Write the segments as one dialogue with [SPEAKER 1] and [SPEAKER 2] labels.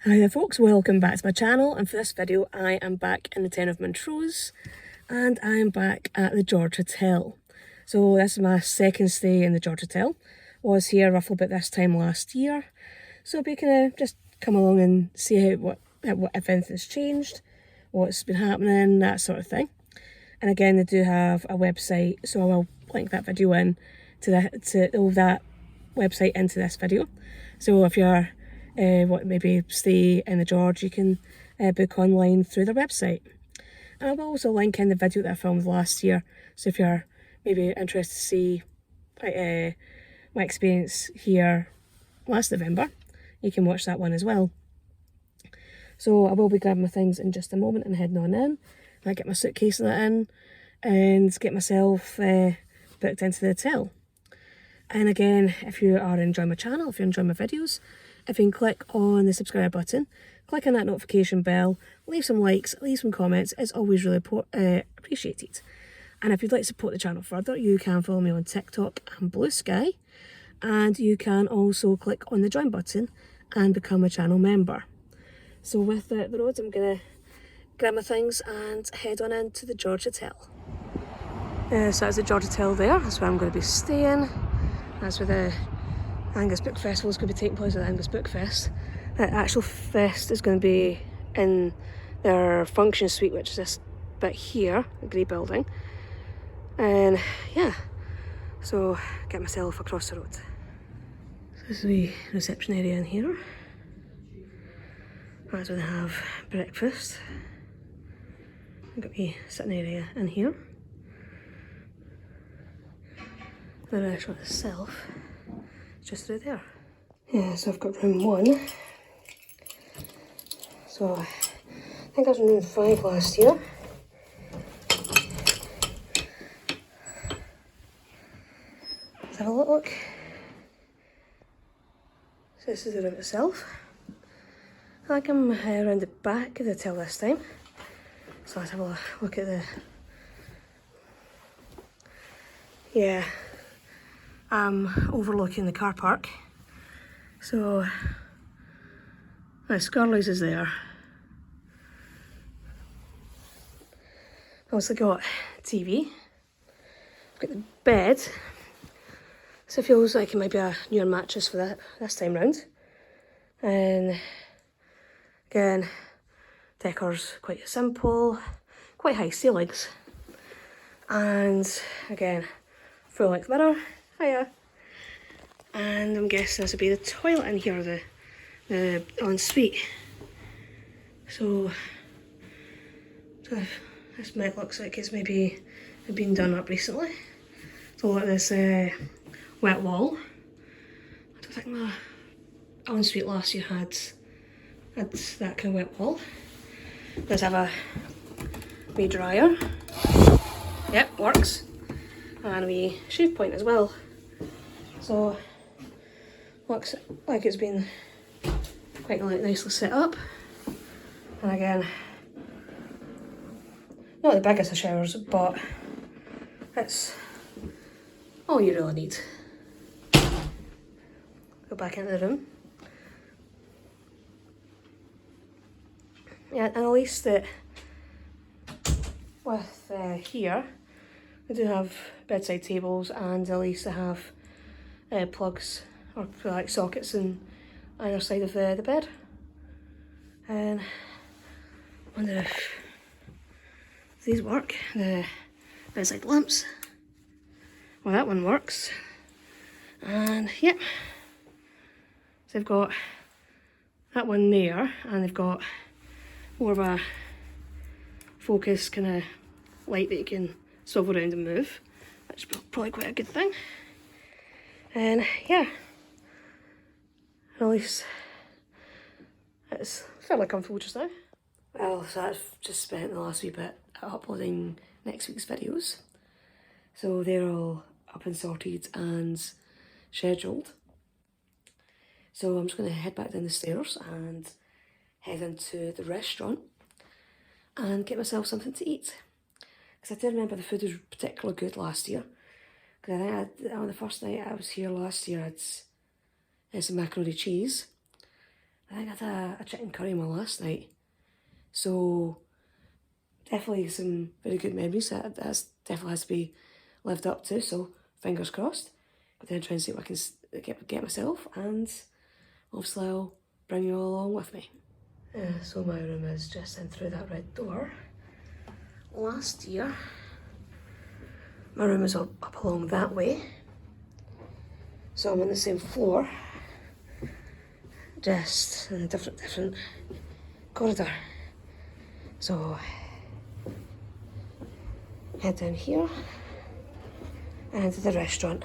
[SPEAKER 1] Hi there folks, welcome back to my channel, and for this video I am back in the town of Montrose and I am back at the George Hotel. So this is my second stay in the George Hotel. Was here roughly about this time last year, so I'll be kind of just come along and see how if anything's changed, what's been happening, that sort of thing. And again, they do have a website, so I will link that video in to that website into this video. So if you're maybe stay in the George, you can book online through their website. And I will also link in the video that I filmed last year, so if you're maybe interested to see my experience here last November, you can watch that one as well. So I will be grabbing my things in just a moment and heading on in. I get my suitcase and that in and get myself booked into the hotel. And again, if you are enjoying my channel, if you're enjoying my videos, if you can click on the subscribe button, click on that notification bell, leave some likes, leave some comments, it's always really appreciated. And if you'd like to support the channel further, you can follow me on TikTok and Blue Sky, and you can also click on the join button and become a channel member. So with the roads, I'm going to grab my things and head on into the George Hotel. So that's the George Hotel there, that's where I'm going to be staying. That's where the Angus Book Festival is going to be taking place at the Angus BookFest. The actual fest is going to be in their function suite, which is this bit here, the grey building. And yeah, so get myself across the road. So this is the reception area in here. That's where they have breakfast. I've got my sitting area in here. The restaurant itself is just through there. Yeah, so I've got room 1. So I think I was in room 5 last year. Let's have a look. So this is the room itself. I think I'm around the back of the hotel this time. So let's have a look at the... Yeah. I'm overlooking the car park. So Scarley's is there. I've also got TV. I've got the bed. So it feels like it might be a newer mattress for that this time round. And again, decor's quite simple, quite high ceilings. And again, full length mirror. Hiya. And I'm guessing this would be the toilet in here, the ensuite. So this might look like it's maybe been done up recently. So look at this wet wall. I don't think my ensuite last year had that kind of wet wall. Let's have a wee dryer. Yep, works. And a wee shave point as well. So looks like it's been quite nicely set up. And again, not the biggest of showers, but it's all you really need. Go back into the room. Yeah, and at least that with here, they do have bedside tables, and at least they have plugs or like sockets on either side of the bed. And I wonder if these work, the bedside lamps. Well, that one works. And yep, so they've got that one there, and they've got more of a focus kind of light that you can swivel around and move, which is probably quite a good thing. And yeah, at least it's fairly comfortable just now. Well, so I've just spent the last wee bit uploading next week's videos. So they're all up and sorted and scheduled. So I'm just going to head back down the stairs and head into the restaurant and get myself something to eat. Because I do remember the food was particularly good last year. Because I think on the first night I was here last year, I had some macaroni cheese. I think I had a chicken curry meal last night. So definitely some very good memories. That definitely has to be lived up to, so fingers crossed. But then try and see what I can get myself, and obviously I'll bring you all along with me. So my room is just in through that red door. Last year, my room is up along that way. So I'm on the same floor, just in a different corridor. So head down here and to the restaurant.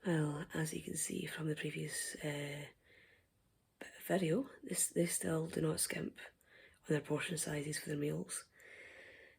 [SPEAKER 1] Well, as you can see from the previous video, they still do not skimp on their portion sizes for their meals.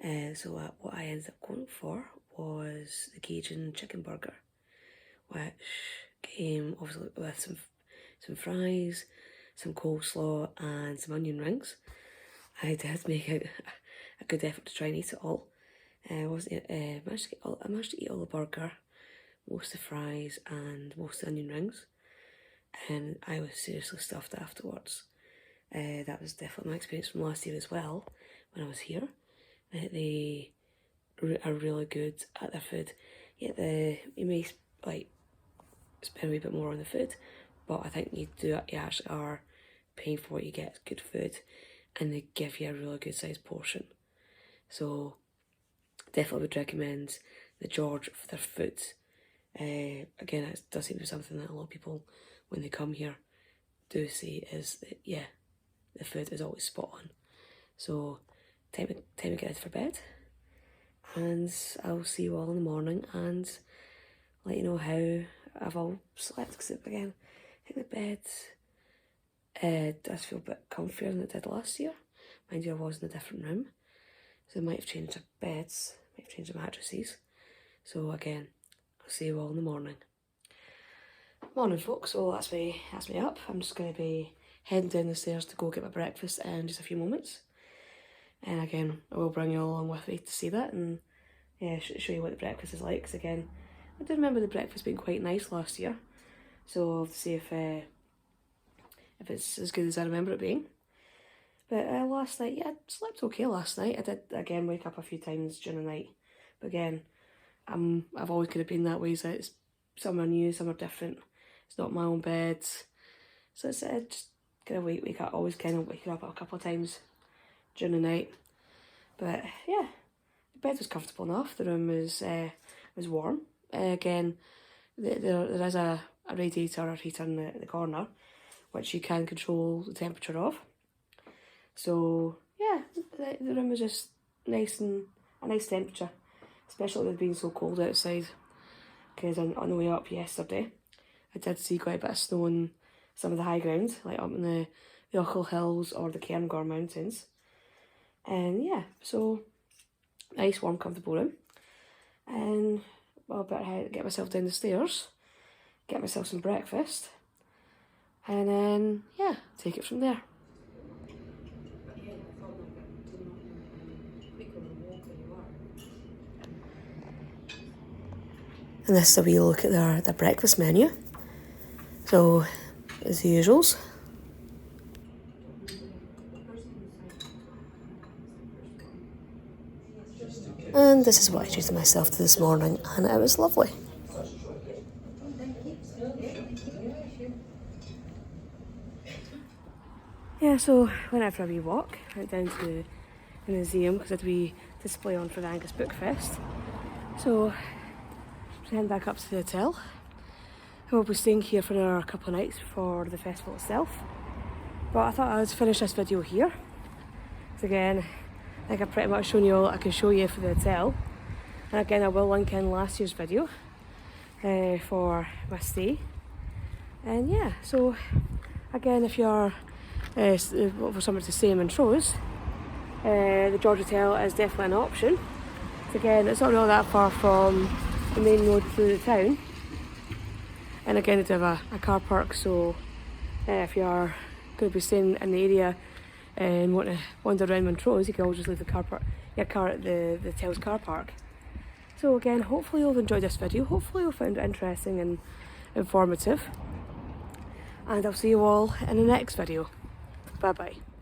[SPEAKER 1] So what I ended up going for was the Cajun chicken burger, which came obviously with some fries, some coleslaw and some onion rings. I did make a good effort to try and eat it all. I managed to eat all the burger, most of the fries and most of the onion rings, and I was seriously stuffed afterwards. That was definitely my experience from last year as well when I was here. They are really good at their food. Yeah, you may like spend a wee bit more on the food, but I think you actually are paying for what you get. Good food, and they give you a really good sized portion. So definitely would recommend the George for their food. Again, it does seem to be something that a lot of people, when they come here, do say is that, yeah, the food is always spot on. So time to get ready for bed, and I'll see you all in the morning and let you know how I've all slept. Because again, I think the bed does feel a bit comfier than it did last year. Mind you, I was in a different room, so they might have changed their beds, might have changed the mattresses. So again, I'll see you all in the morning. Morning folks, so that's me up. I'm just going to be heading down the stairs to go get my breakfast in just a few moments. And again, I will bring you all along with me to see that and yeah, show you what the breakfast is like. Because again, I do remember the breakfast being quite nice last year. So I'll have to see if it's as good as I remember it being. But last night, yeah, I slept okay last night. I did again wake up a few times during the night. But again, I've always kind of been that way, so it's some are new, some are different. It's not my own bed. So it's just kind of wake up, always kind of waking up a couple of times during the night. But yeah, the bed was comfortable enough. The room was warm. Again, there is a radiator or heater in the corner, which you can control the temperature of. So yeah, the room was just nice and a nice temperature, especially with it being so cold outside. Because on the way up yesterday, I did see quite a bit of snow on some of the high ground, like up in the Ochil Hills or the Cairngorm Mountains. And yeah, so nice, warm, comfortable room. And well, I better get myself down the stairs, get myself some breakfast, and then yeah, take it from there. And this is a wee look at their breakfast menu. So, as the usuals. And this is what I treated myself to this morning, and it was lovely. Yeah, so went out for a wee walk, went down to the museum because I had a wee display on for the Angus BookFest. So, heading back up to the hotel. We'll be staying here for another couple of nights for the festival itself. But I thought I'd finish this video here. Because again, I think I've pretty much shown you all I can show you for the hotel. And again, I will link in last year's video for my stay. And yeah, so again, if you're for somewhere to stay in Montrose, the George Hotel is definitely an option. So again, it's not really that far from the main road through the town. And again, they do have a car park, so if you're going to be staying in the area and want to wander around Montrose, you can always just leave your car at the hotel's car park. So again, hopefully you'll enjoy this video. Hopefully you'll find it interesting and informative. And I'll see you all in the next video. Bye bye.